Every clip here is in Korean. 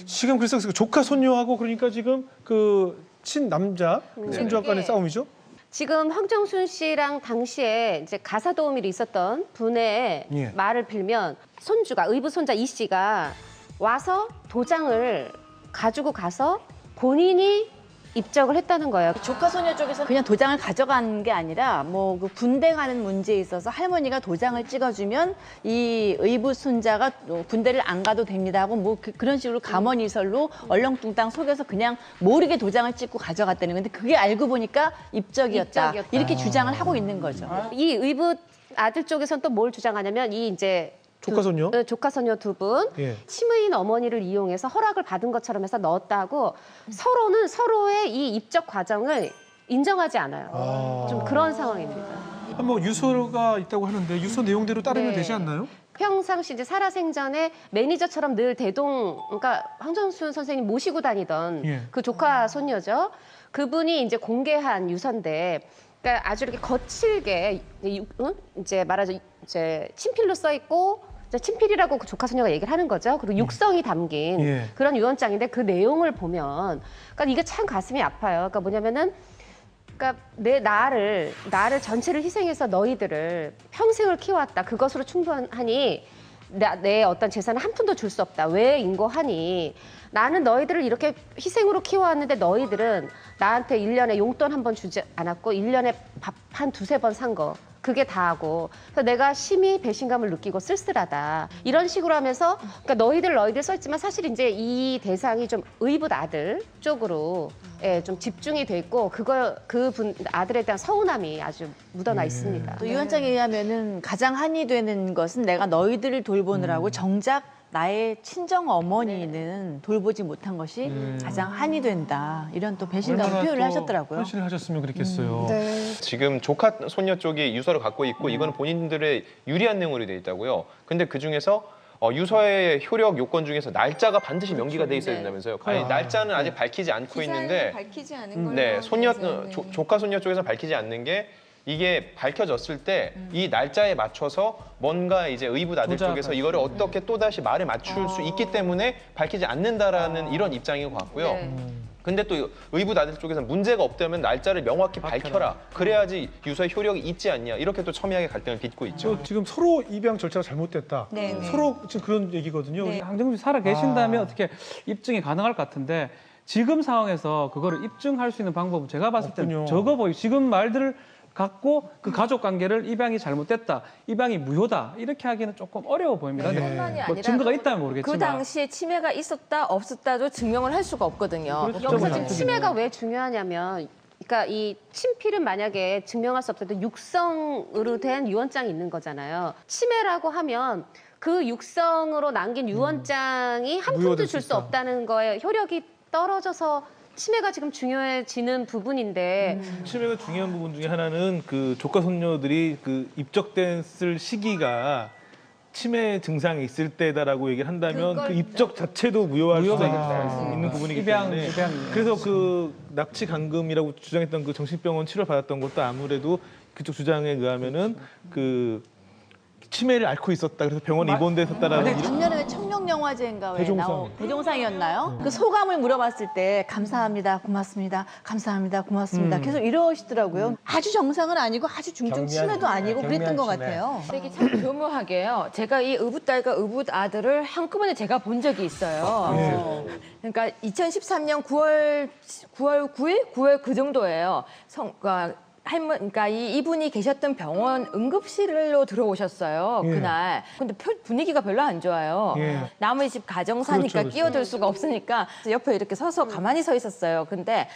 지금 글쎄 조카 손녀하고 그러니까 지금 그 친남자 손주와 간의 싸움이죠? 지금 황정순 씨랑 당시에 이제 가사 도우미로 있었던 분의 예. 말을 빌면 손주가 의붓 손자 이 씨가 와서 도장을 가지고 가서 본인이 입적을 했다는 거예요. 조카 소녀 쪽에서 그냥 도장을 가져간 게 아니라 뭐 그 군대 가는 문제에 있어서 할머니가 도장을 찍어주면 이 의붓 손자가 군대를 안 가도 됩니다 하고 뭐 그런 식으로 감언이설로 얼렁뚱땅 속여서 그냥 모르게 도장을 찍고 가져갔다는 건데 그게 알고 보니까 입적이었다. 이렇게 주장을 하고 있는 거죠. 이 의붓 아들 쪽에서는 또 뭘 주장하냐면 이 이제 조카 손녀? 조카 손녀 두 분 예. 치매인 어머니를 이용해서 허락을 받은 것처럼 해서 넣었다고 서로는 서로의 이 입적 과정을 인정하지 않아요. 좀 그런 상황입니다. 뭐 유서가 있다고 하는데 유서 내용대로 따르면 네. 되지 않나요? 평상시 이제 살아생전에 매니저처럼 늘 그러니까 황정순 선생님 모시고 다니던 예. 그 조카 손녀죠. 그분이 이제 공개한 유서인데, 그러니까 아주 이렇게 거칠게 이제 말하자면 이제 친필로 써 있고. 친필이라고 그 조카 소녀가 얘기를 하는 거죠. 그리고 육성이 담긴 예. 그런 유언장인데 그 내용을 보면, 그러니까 이게 참 가슴이 아파요. 그러니까 뭐냐면은, 그러니까 나를 전체를 희생해서 너희들을 평생을 키워왔다. 그것으로 충분하니 내 어떤 재산을 한 푼도 줄 수 없다. 왜 인고하니? 나는 너희들을 이렇게 희생으로 키워왔는데 너희들은 나한테 1년에 용돈 한 번 주지 않았고 1년에 밥 한 두세 번 산 거. 그게 다하고 그래서 내가 심히 배신감을 느끼고 쓸쓸하다 이런 식으로 하면서 그러니까 너희들 써있지만 사실 이제 이 대상이 좀 의붓 아들 쪽으로 좀 집중이 돼 있고 그분 아들에 대한 서운함이 아주 묻어나 있습니다. 또 유언장에 의하면은 가장 한이 되는 것은 내가 너희들을 돌보느라고 정작 나의 친정 어머니는 돌보지 못한 것이 가장 한이 된다. 이런 또 배신감 표현을 하셨더라고요. 헌신을 하셨으면 그랬겠어요. 지금 조카 손녀 쪽이 유서를 갖고 있고 이거는 본인들의 유리한 내용으로 돼 있다고요. 근데 그 중에서 유서의 효력 요건 중에서 날짜가 반드시 명기가 돼 있어야 된다면서요. 아니, 날짜는 아직 밝히지 않고 있는데 밝히지 않은 걸로 네, 조카 손녀 쪽에서 밝히지 않는 게 이게 밝혀졌을 때 이 날짜에 맞춰서 뭔가 이제 의붓 아들 쪽에서 이거를 어떻게 또다시 말에 맞출 수 있기 때문에 밝히지 않는다라는 이런 입장인 것 같고요. 근데 또 의붓 아들 쪽에서는 문제가 없다면 날짜를 명확히 밝혀라. 그래야지 유서의 효력이 있지 않냐. 이렇게 또 첨예하게 갈등을 빚고 있죠. 지금 서로 입양 절차가 잘못됐다. 네, 네. 서로 지금 그런 얘기거든요. 네. 황정순 씨 살아 계신다면 어떻게 입증이 가능할 것 같은데 지금 상황에서 그거를 입증할 수 있는 방법은 제가 봤을 때는 없군요. 적어 보이 지금 말들을 갖고 그 가족 관계를 입양이 잘못됐다, 입양이 무효다 이렇게 하기는 조금 어려워 보입니다. 네. 근데 뿐만이 뭐 아니라 증거가 있다면 모르겠지만 그 당시에 치매가 있었다 없었다도 증명을 할 수가 없거든요. 그렇죠. 여기서 그렇죠. 지금 치매가 왜 중요하냐면, 그러니까 이 친필은 만약에 증명할 수 없어도 육성으로 된 유언장이 있는 거잖아요. 치매라고 하면 그 육성으로 남긴 유언장이 한 푼도 무효될 줄 수 수 있다. 없다는 거에 효력이 떨어져서 치매가 지금 중요해지는 부분인데 치매가 중요한 부분 중에 하나는 그 조카 손녀들이 그 입적됐을 시기가 치매 증상이 있을 때다라고 얘기를 한다면 그 입적 자체도 무효할 수가 있는 부분이기 입양. 때문에 그래서 그 납치 감금이라고 주장했던 그 정신병원 치료 받았던 것도 아무래도 그쪽 주장에 의하면은 그 치매를 앓고 있었다. 그래서 병원에 입원됐었다라는 이런 작년에 왜 청룡영화제인가 왜 대종상. 대종상이었나요? 그 소감을 물어봤을 때 감사합니다, 고맙습니다, 감사합니다, 고맙습니다. 계속 이러시더라고요. 아주 정상은 아니고 아주 중증 치매도 아니고 그랬던 것 같아요. 이게 참 교묘하게요. 제가 이 의붓딸과 의붓 아들을 한꺼번에 제가 본 적이 있어요. 그러니까 2013년 9월 9일? 9월 그 정도예요. 그러니까 이분이 계셨던 병원 응급실로 들어오셨어요. 그날. 근데 분위기가 별로 안 좋아요. 남의 집 가정사니까 그렇죠. 끼어들 수가 없으니까 옆에 이렇게 서서 가만히 서 있었어요. 근데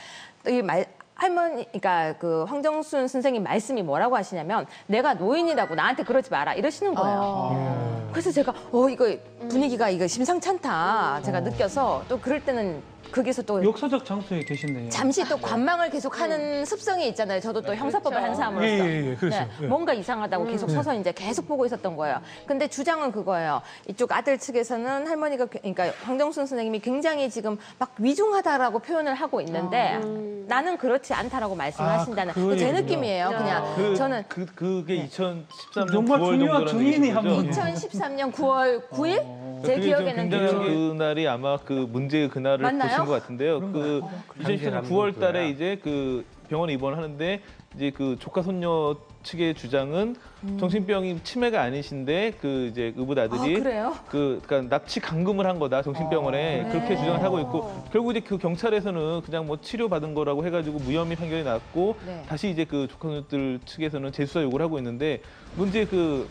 할머니, 그러니까 그 황정순 선생님 말씀이 뭐라고 하시냐면 내가 노인이라고 나한테 그러지 마라 이러시는 거예요. 그래서 제가 이거 분위기가 이거 심상찮다 제가 느껴서 또 그럴 때는 거기서 또 역사적 장소에 계시네요. 잠시 또 관망을 계속하는 습성이 있잖아요. 저도 또 형사법을 한 사람으로서 그렇죠. 뭔가 이상하다고 계속 서서 이제 계속 보고 있었던 거예요. 근데 주장은 그거예요. 이쪽 아들 측에서는 할머니가 그러니까 황정순 선생님이 굉장히 지금 막 위중하다라고 표현을 하고 있는데 나는 그렇지 않다라고 말씀하신다는 제 느낌이에요. 그냥 저는 그게 2013년 정말 9월 중요한 정도라는 증인이 얘기죠. 한 분. 2013년 9월 9일 제 그게 좀 기억에는 굉장히 그날이 아마 그 문제의 그날을 맞나요? 보신 것 같은데요. 그 2010년 9월달에 이제 그 병원에 입원하는데 이제 그 조카 손녀 측의 주장은 정신병이 치매가 아니신데 그 이제 의붓 아들이 그래요? 그러니까 납치 감금을 한 거다 정신병원에 그렇게 주장을 하고 있고 결국 이제 그 경찰에서는 그냥 뭐 치료 받은 거라고 해가지고 무혐의 판결이 났고 네. 다시 이제 그 조카 손녀들 측에서는 재수사 요구를 하고 있는데 문제 그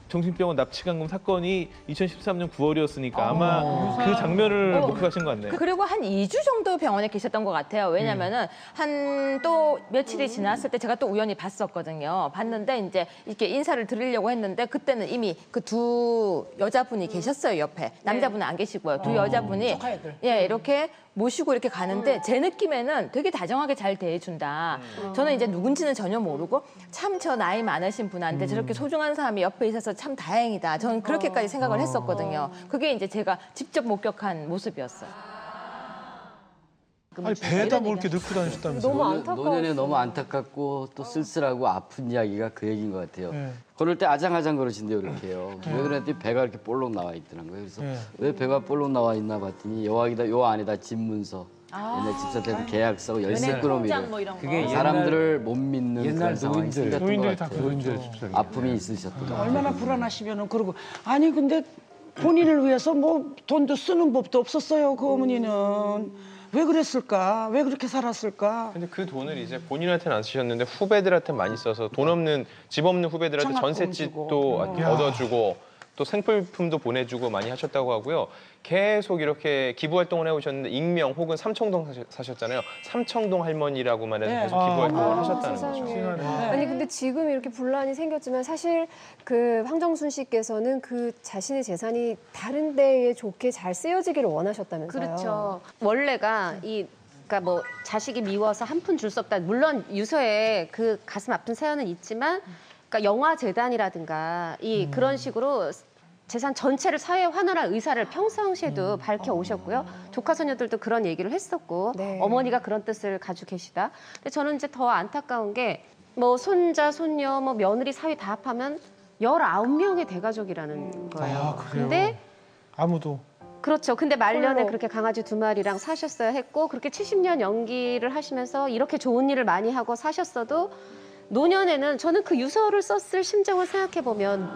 정신병원 납치감금 사건이 2013년 9월이었으니까 아마 그 장면을 목격하신 것 같네요. 그리고 한 2주 정도 병원에 계셨던 것 같아요. 왜냐면은 한 또 며칠이 지났을 때 제가 또 우연히 봤었거든요. 봤는데 이제 이렇게 인사를 드리려고 했는데 그때는 이미 그 두 여자분이 계셨어요, 옆에. 남자분은 안 계시고요. 두 여자분이 예, 이렇게 모시고 이렇게 가는데 제 느낌에는 되게 다정하게 잘 대해준다. 저는 이제 누군지는 전혀 모르고 참 저 나이 많으신 분한테 저렇게 소중한 사람이 옆에 있어서 참 다행이다. 저는 그렇게까지 생각을 했었거든요. 그게 이제 제가 직접 목격한 모습이었어요. 아니 배에다 뭘 이렇게 넣고 다니셨다면서요? 너무 안타까워. 노년에 너무 안타깝고 또 쓸쓸하고 아픈 이야기가 그 얘기인 것 같아요. 네. 그럴 때 아장아장 그러신대요, 이렇게요. 왜 그랬더니 배가 이렇게 볼록 나와 있더라는 거예요. 그래서 네. 왜 배가 볼록 나와 있나 봤더니 여기다 요 안에다 집문서, 옛날 집사 때도 계약서고 열쇠 끊어미 뭐 이런 거. 그게 사람들을 못 믿는 옛날 그런 상황이 노인들, 생겼던 것 노인들이 다 같아요. 노인들 아픔이 있으셨던 것 같아요. 얼마나 불안하시면은 그러고 아니 근데 본인을 위해서 뭐 돈도 쓰는 법도 없었어요 그 어머니는 왜 그랬을까 왜 그렇게 살았을까 근데 그 돈을 이제 본인한테는 안 쓰셨는데 후배들한테 많이 써서 돈 없는 집 없는 후배들한테 장학금 전셋집도 주고. 얻어주고 또 생필품도 보내주고 많이 하셨다고 하고요. 계속 이렇게 기부 활동을 해오셨는데 익명 혹은 삼청동 사셨잖아요. 삼청동 할머니라고만 해서 계속 기부 활동을 하셨다는 거죠. 네. 아니 근데 지금 이렇게 분란이 생겼지만 사실 그 황정순 씨께서는 그 자신의 재산이 다른 데에 좋게 잘 쓰여지기를 원하셨다면서요. 그렇죠. 원래가 그러니까 뭐 자식이 미워서 한 푼 줄 수 없다. 물론 유서에 그 가슴 아픈 사연은 있지만, 그러니까 영화 재단이라든가 그런 식으로 재산 전체를 사회에 환원할 의사를 평상시에도 밝혀 오셨고요. 조카 소녀들도 그런 얘기를 했었고 네. 어머니가 그런 뜻을 가지고 계시다. 근데 저는 이제 더 안타까운 게 뭐 손자, 손녀, 뭐 며느리, 사위 다 합하면 19명의 대가족이라는 거예요. 아, 그래요? 근데 아무도. 그렇죠. 근데 말년에 홀로. 그렇게 강아지 2마리랑 사셨어야 했고 그렇게 70년 연기를 하시면서 이렇게 좋은 일을 많이 하고 사셨어도 노년에는 저는 그 유서를 썼을 심정을 생각해 보면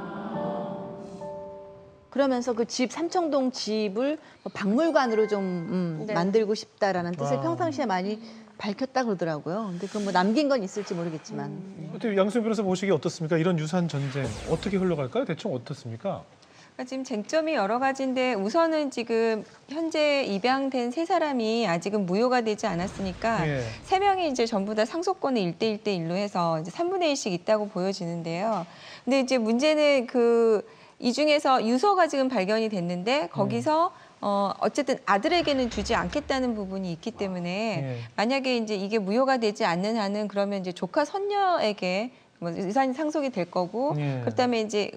그러면서 그 집 삼청동 집을 뭐 박물관으로 좀 네. 만들고 싶다라는 뜻을 와. 평상시에 많이 밝혔다 그러더라고요. 근데 그 뭐 남긴 건 있을지 모르겠지만. 어떻게 양수영 변호사 보시기에 어떻습니까? 이런 유산 전쟁 어떻게 흘러갈까요? 대충 어떻습니까? 그러니까 지금 쟁점이 여러 가지인데 우선은 지금 현재 입양된 3사람이 아직은 무효가 되지 않았으니까 예. 3명이 이제 전부 다 상속권을 1대1대1로 해서 이제 3분의 1씩 있다고 보여지는데요. 근데 이제 문제는 이 중에서 유서가 지금 발견이 됐는데 거기서 어쨌든 아들에게는 주지 않겠다는 부분이 있기 때문에 예. 만약에 이제 이게 무효가 되지 않는 한은 그러면 이제 조카 손녀에게 뭐 유산이 상속이 될 거고 예. 그다음에 이제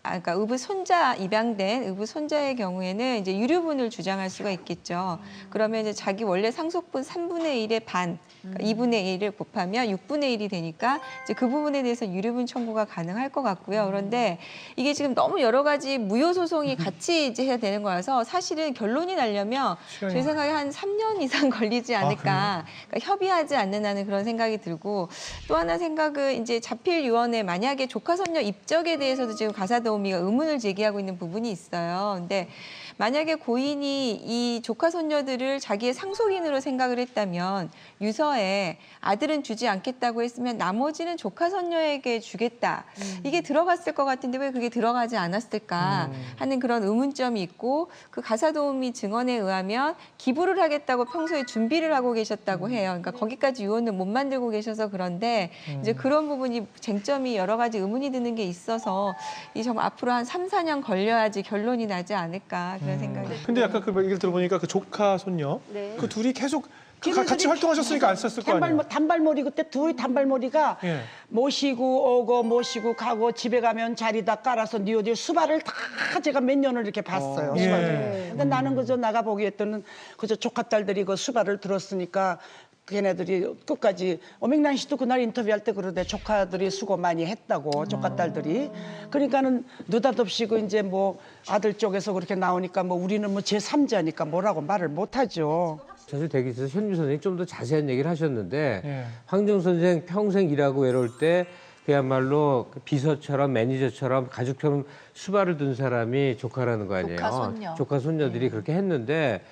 그러니까 의붓 손자 입양된 의붓 손자의 경우에는 이제 유류분을 주장할 수가 있겠죠. 그러면 이제 자기 원래 상속분 3분의 1의 반, 그러니까 2분의 1을 곱하면 6분의 1이 되니까 이제 그 부분에 대해서 유류분 청구가 가능할 것 같고요. 그런데 이게 지금 너무 여러 가지 무효 소송이 같이 이제 해야 되는 거라서 사실은 결론이 나려면 제 생각에 한 3년 이상 걸리지 않을까. 그러니까 협의하지 않는 한은 그런 생각이 들고 또 하나 생각은 이제 자필유언에 만약에 조카 손녀 입적에 대해서도 지금 가사도우미가 의문을 제기하고 있는 부분이 있어요. 근데 만약에 고인이 이 조카 손녀들을 자기의 상속인으로 생각을 했다면 유서에 아들은 주지 않겠다고 했으면 나머지는 조카 손녀에게 주겠다. 이게 들어갔을 것 같은데 왜 그게 들어가지 않았을까 하는 그런 의문점이 있고 그 가사도우미 증언에 의하면 기부를 하겠다고 평소에 준비를 하고 계셨다고 해요. 그러니까 거기까지 유언을 못 만들고 계셔서 그런데 이제 그런 부분이 쟁점이 여러 가지 의문이 드는 게 있어서 이 정말 앞으로 한 3, 4년 걸려야지 결론이 나지 않을까 그런 생각이. 근데 아까 그 얘기를 들어보니까 그 조카 손녀 네. 그 둘이 계속 같이 활동하셨으니까 안 썼을 거 아니에요. 단발머리 그때 둘이 단발머리가 예. 모시고 오고 모시고 가고 집에 가면 자리다 깔아서 니어질 수발을 다 제가 몇 년을 이렇게 봤어요. 예. 수발을. 근데 나는 그저 나가 보기에는 그저 조카딸들이 그 수발을 들었으니까 걔네들이 끝까지 오맹란 씨도 그날 인터뷰할 때 그러대. 조카들이 수고 많이 했다고, 조카 딸들이. 그러니까는 느닷없이 그 이제 뭐 아들 쪽에서 그렇게 나오니까 뭐 우리는 뭐 제3자니까 뭐라고 말을 못 하죠. 사실 대기실에서 현주 선생님 좀 더 자세한 얘기를 하셨는데 예. 황정 선생 평생 일하고 외로울 때 그야말로 비서처럼 매니저처럼 가족처럼 수발을 둔 사람이 조카라는 거 아니에요. 조카, 손녀. 조카 손녀들이 그렇게 했는데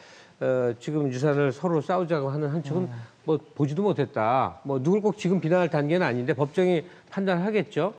지금 유산을 서로 싸우자고 하는 한쪽은 뭐 보지도 못했다. 뭐 누굴 꼭 지금 비난할 단계는 아닌데 법정이 판단하겠죠.